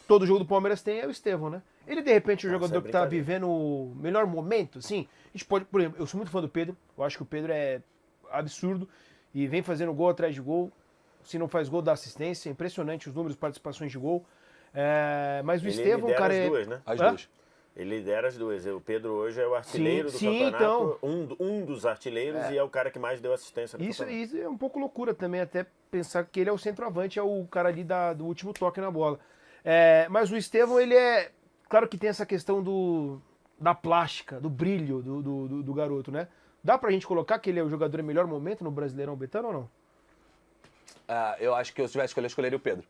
todo jogo do Palmeiras tem é o Estevão, né? Ele, de repente, é um jogador que tá vivendo o melhor momento, assim. A gente pode, por exemplo, eu sou muito fã do Pedro, eu acho que o Pedro é absurdo e vem fazendo gol atrás de gol. Se não faz gol, dá assistência. Impressionante os números de participações de gol. Mas o Estevão, cara, as duas, né? As duas. Ele lidera as duas. O Pedro hoje é o artilheiro do campeonato, então, um dos artilheiros e é o cara que mais deu assistência no campeonato. Isso é um pouco loucura também, até pensar que ele é o centroavante, é o cara ali do último toque na bola. Mas o Estevão, ele é... Claro que tem essa questão da plástica, do brilho do garoto, né? Dá pra gente colocar que ele é o jogador em melhor momento no Brasileirão Betano ou não? Eu acho que se eu tivesse escolher, eu escolheria o Pedro.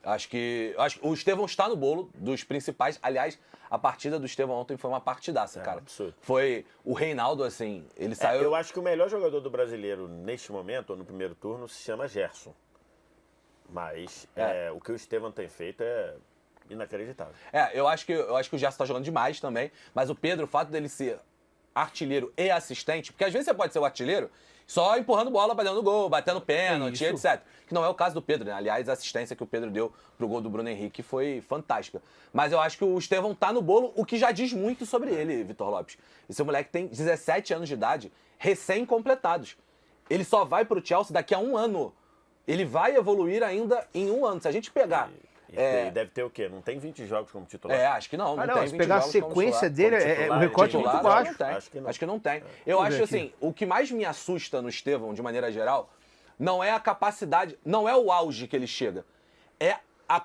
Acho que o Estevão está no bolo dos principais. Aliás, a partida do Estevão ontem foi uma partidaça, cara. Absurdo. Foi o Reinaldo, assim, ele saiu... Eu acho que o melhor jogador do brasileiro neste momento, ou no primeiro turno, se chama Gerson. Mas o que o Estevão tem feito é inacreditável. Eu acho que o Gerson tá jogando demais também, mas o Pedro, o fato dele ser artilheiro e assistente, porque às vezes você pode ser o artilheiro só empurrando bola pra dentro do gol, batendo pênalti, etc. Que não é o caso do Pedro, né? Aliás, a assistência que o Pedro deu pro gol do Bruno Henrique foi fantástica. Mas eu acho que o Estevão tá no bolo, o que já diz muito sobre ele, Vitor Lopes. Esse moleque tem 17 anos de idade, recém-completados. Ele só vai pro Chelsea daqui a 1 ano. Ele vai evoluir ainda em 1 ano. Se a gente pegar... E deve ter o quê? Não tem 20 jogos como titular? Acho que não. Não tem se 20 pegar a jogos como sequência titular. dele, o recorte é muito baixo. Acho que não tem. Eu acho assim, o que mais me assusta no Estevão, de maneira geral, não é a capacidade, não é o auge que ele chega. É a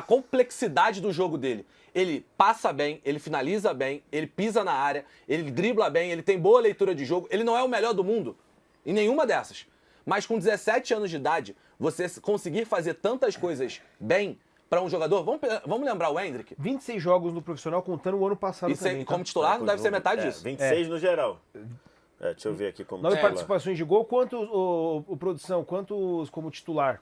complexidade do jogo dele. Ele passa bem, ele finaliza bem, ele pisa na área, ele dribla bem, ele tem boa leitura de jogo. Ele não é o melhor do mundo, em nenhuma dessas. Mas com 17 anos de idade, você conseguir fazer tantas coisas bem para um jogador... Vamos lembrar o Endrick? 26 jogos no profissional, contando o ano passado também. Como titular, não deve ser metade disso. 26 no geral. Deixa eu ver aqui como 9 participações de gol. Quantos, produção, quantos como titular?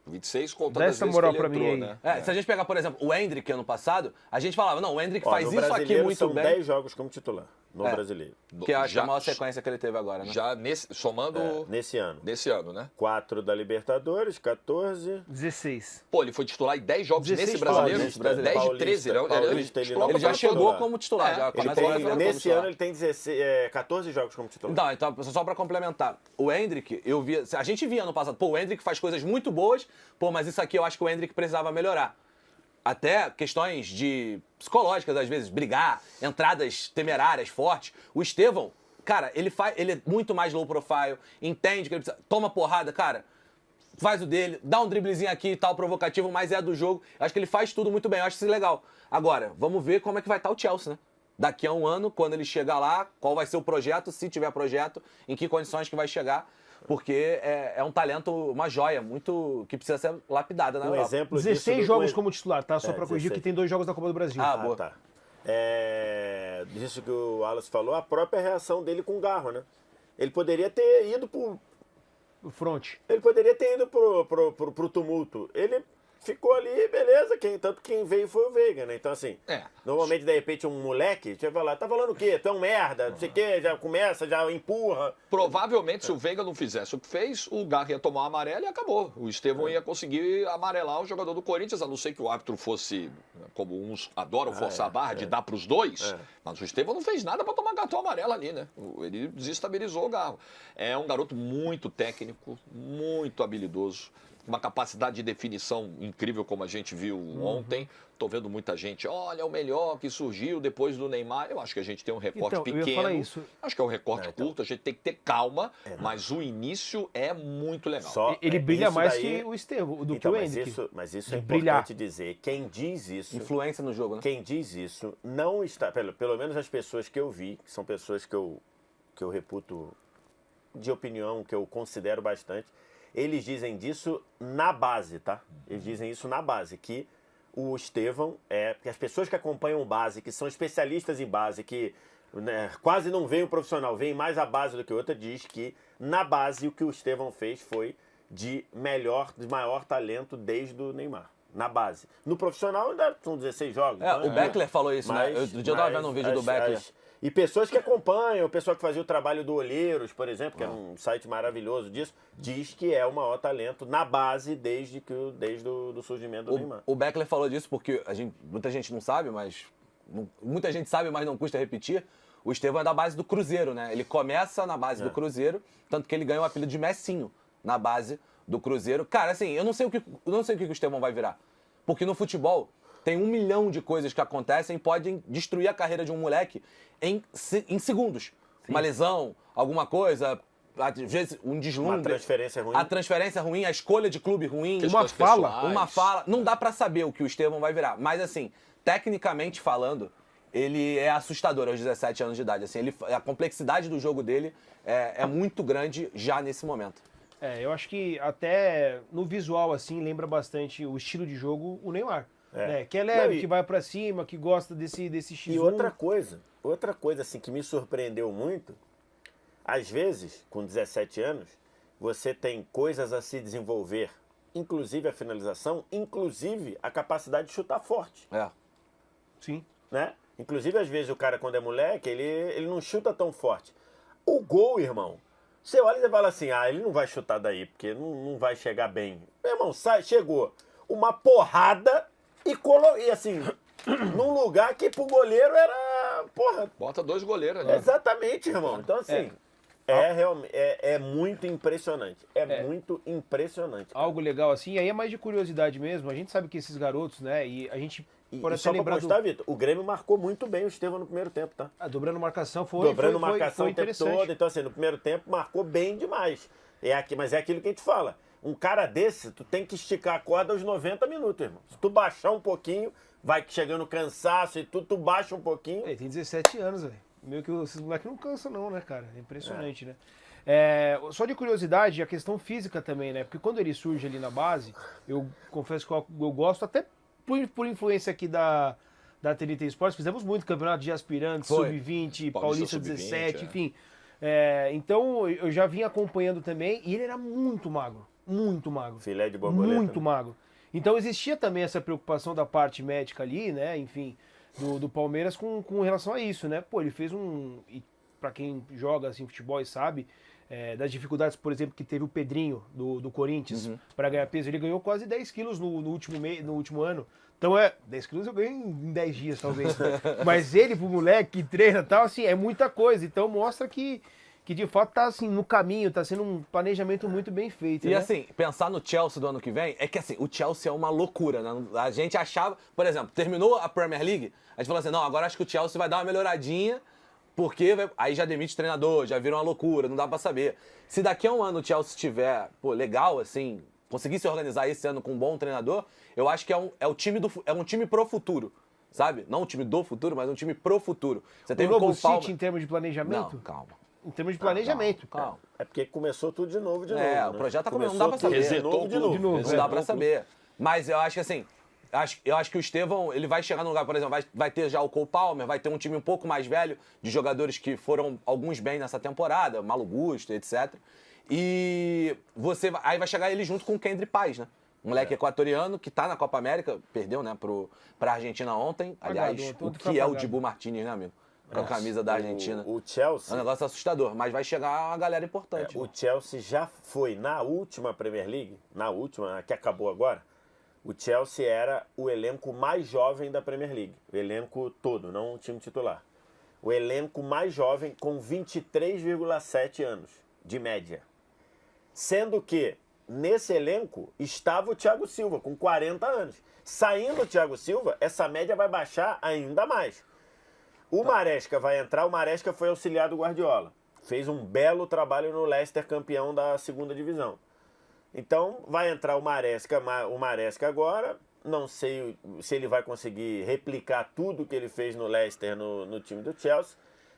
26 contando Dá as essa vezes moral que ele pra entrou, mim aí. né? Se a gente pegar, por exemplo, o Endrick ano passado, a gente falava, não, o Endrick faz no isso aqui muito são bem. 10 jogos como titular, no brasileiro. Que eu acho que é a maior sequência que ele teve agora, né? Já somando... Nesse ano. Nesse ano, né? 4 da Libertadores, 14... 16. Pô, ele foi titular em 10 jogos 16 nesse brasileiro? Paulista, 10 de 13, Paulista, Ele já chegou como titular. Já começa agora como nesse titular. ano ele tem 14 jogos como titular. Não, então, só pra complementar. O Endrick, a gente via ano passado, o Endrick faz coisas muito boas, mas isso aqui eu acho que o Endrick precisava melhorar. Até questões psicológicas, às vezes, brigar, entradas temerárias, fortes. O Estevão, cara, ele é muito mais low profile, entende que ele precisa, toma porrada, cara, faz o dele, dá um driblezinho aqui e tal, provocativo, mas é do jogo. Acho que ele faz tudo muito bem, eu acho isso legal. Agora, vamos ver como é que vai estar o Chelsea, né? Daqui a 1 ano, quando ele chegar lá, qual vai ser o projeto, se tiver projeto, em que condições que vai chegar. Porque é um talento, uma joia, muito que precisa ser lapidada na Europa. Exemplo 16 jogos como titular, tá? Só pra corrigir que tem 2 jogos da Copa do Brasil. Boa. Tá. Disso que o Wallace falou, a própria reação dele com o Garro, né? Ele poderia ter ido O front. Ele poderia ter ido pro tumulto. Ele ficou ali, beleza, tanto quem veio foi o Veiga, né? Então, assim, normalmente, de repente, um moleque, você vai falar, tá falando o quê? Tu é um merda, não sei o quê, já começa, já empurra. Provavelmente, se o Veiga não fizesse o que fez, o Garro ia tomar o amarelo e acabou. O Estevão ia conseguir amarelar o jogador do Corinthians, a não ser que o árbitro fosse, como uns adoram forçar a barra, de dar pros dois. Mas o Estevão não fez nada para tomar cartão amarelo ali, né? Ele desestabilizou o Garro. É um garoto muito técnico, muito habilidoso. Uma capacidade de definição incrível, como a gente viu ontem. Estou vendo muita gente, olha, é o melhor que surgiu depois do Neymar. Eu acho que a gente tem um recorte pequeno. Eu ia falar isso. Acho que é um recorte curto, a gente tem que ter calma, mas o início é muito legal. Ele brilha mais que o Estevão, do que o Endrick. Mas isso é importante dizer. Quem diz isso... Influência no jogo, né? Quem diz isso não está... Pelo menos as pessoas que eu vi, que são pessoas que eu reputo de opinião, que eu considero bastante, eles dizem disso na base, tá? Eles dizem isso na base, que o Estevão que as pessoas que acompanham base, que são especialistas em base, que quase não veem o profissional, veem mais a base do que outra, diz que na base o que o Estevão fez foi de maior talento desde o Neymar. Na base. No profissional ainda são 16 jogos. O Beckler falou isso, né? No dia eu tava vendo um vídeo do Beckler. E pessoas que acompanham, o pessoal que fazia o trabalho do Olheiros, por exemplo, que é um site maravilhoso disso, diz que é o maior talento na base desde o surgimento do Neymar. O Beckler falou disso porque muita gente não sabe, mas muita gente sabe, mas não custa repetir. O Estevão é da base do Cruzeiro, né? Ele começa na base do Cruzeiro, tanto que ele ganhou o apelido de Messinho na base do Cruzeiro. Cara, assim, eu não sei o que o Estevão vai virar. Porque no futebol tem 1 milhão de coisas que acontecem e podem destruir a carreira de um moleque em segundos. Sim. Uma lesão, alguma coisa, às vezes um deslumbre. Uma transferência ruim. A transferência ruim, a escolha de clube ruim. Uma fala. Não dá pra saber o que o Estevão vai virar. Mas, assim, tecnicamente falando, ele é assustador aos 17 anos de idade. Assim, a complexidade do jogo dele é muito grande já nesse momento. Eu acho que até no visual, assim, lembra bastante o estilo de jogo o Neymar. Né? Que é leve, que vai pra cima, que gosta desse X1. E outra coisa assim, que me surpreendeu muito, às vezes, com 17 anos, você tem coisas a se desenvolver, inclusive a finalização, inclusive a capacidade de chutar forte. Sim. Né? Inclusive, às vezes, o cara, quando é moleque, ele não chuta tão forte. O gol, irmão, você olha e fala assim, ele não vai chutar daí, porque não vai chegar bem. Meu irmão, chegou uma porrada e assim, num lugar que pro goleiro era, porra... Bota 2 goleiros ali. Exatamente, irmão. Então, assim, é muito impressionante. Muito impressionante. Cara. Algo legal assim, e aí é mais de curiosidade mesmo. A gente sabe que esses garotos, né, e a gente... E só pra constar, Vitor, o Grêmio marcou muito bem o Estevão no primeiro tempo, tá? Dobrando marcação foi o tempo todo. Então, assim, no primeiro tempo marcou bem demais. Mas é aquilo que a gente fala. Um cara desse, tu tem que esticar a corda aos 90 minutos, irmão. Se tu baixar um pouquinho, vai chegando cansaço e tu baixa um pouquinho. Ele tem 17 anos, velho. Meio que esses moleques não cansam não, né, cara? É impressionante, né? Só de curiosidade, a questão física também, né? Porque quando ele surge ali na base, eu confesso que eu gosto até... Por influência aqui da TNT Esportes, fizemos muito campeonato de aspirantes, sub-20, Paulista 17, enfim. Então eu já vim acompanhando também e ele era muito magro, muito magro. Filé de borboleta. Muito magro. Então existia também essa preocupação da parte médica ali, né? Enfim, do Palmeiras com relação a isso, né? Pô, ele fez e pra quem joga assim futebol e sabe, das dificuldades, por exemplo, que teve o Pedrinho do Corinthians para ganhar peso. Ele ganhou quase 10 quilos no último ano. Então 10 quilos eu ganhei em 10 dias, talvez. Mas ele, pro moleque que treina e tal, assim, é muita coisa. Então mostra que de fato tá assim, no caminho, tá sendo um planejamento muito bem feito. E né? assim, pensar no Chelsea do ano que vem, é que assim, o Chelsea é uma loucura, né? A gente achava, por exemplo, terminou a Premier League, a gente falou assim, não, agora acho que o Chelsea vai dar uma melhoradinha, porque aí já demite o treinador, já vira uma loucura, não dá pra saber. Se daqui a um ano o Chelsea estiver, legal, assim, conseguir se organizar esse ano com um bom treinador, eu acho que é um time pro futuro, sabe? Não um time do futuro, mas um time pro futuro. Você o novo City em termos de planejamento? Não, calma. Em termos de planejamento. Calma. É porque começou tudo de novo, o projeto tá começando, não dá pra saber. De novo. Não dá pra saber. Mas eu acho que assim, eu acho que o Estevão, ele vai chegar num lugar, por exemplo, vai ter já o Cole Palmer, vai ter um time um pouco mais velho, de jogadores que foram alguns bem nessa temporada, Malo Gusto, etc. E aí vai chegar ele junto com o Kendry Paz, né? Um moleque equatoriano que tá na Copa América, perdeu, né, pra Argentina ontem. Aliás, o que é o Dibu Martínez, né, amigo? Com a camisa da Argentina. O Chelsea... É um negócio assustador, mas vai chegar uma galera importante. O Chelsea já foi, na última Premier League, na última, que acabou agora, o Chelsea era o elenco mais jovem da Premier League. O elenco todo, não o time titular. O elenco mais jovem com 23,7 anos, de média. Sendo que, nesse elenco, estava o Thiago Silva, com 40 anos. Saindo o Thiago Silva, essa média vai baixar ainda mais. O Maresca vai entrar, o Maresca foi auxiliar do Guardiola. Fez um belo trabalho no Leicester, campeão da segunda divisão. Então, vai entrar o Maresca agora. Não sei se ele vai conseguir replicar tudo que ele fez no Leicester no time do Chelsea.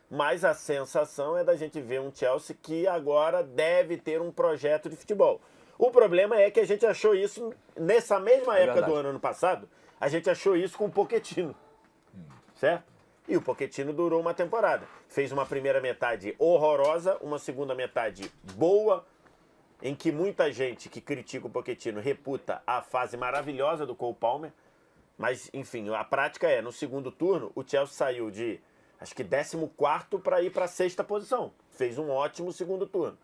Mas a sensação é da gente ver um Chelsea que agora deve ter um projeto de futebol. O problema é que a gente achou isso, nessa mesma época do ano passado, a gente achou isso com o Pochettino. Certo? E o Pochettino durou uma temporada. Fez uma primeira metade horrorosa, uma segunda metade boa, em que muita gente que critica o Pochettino reputa a fase maravilhosa do Cole Palmer. Mas, enfim, a prática no segundo turno, o Chelsea saiu de acho que 14º para ir para a 6ª posição. Fez um ótimo segundo turno.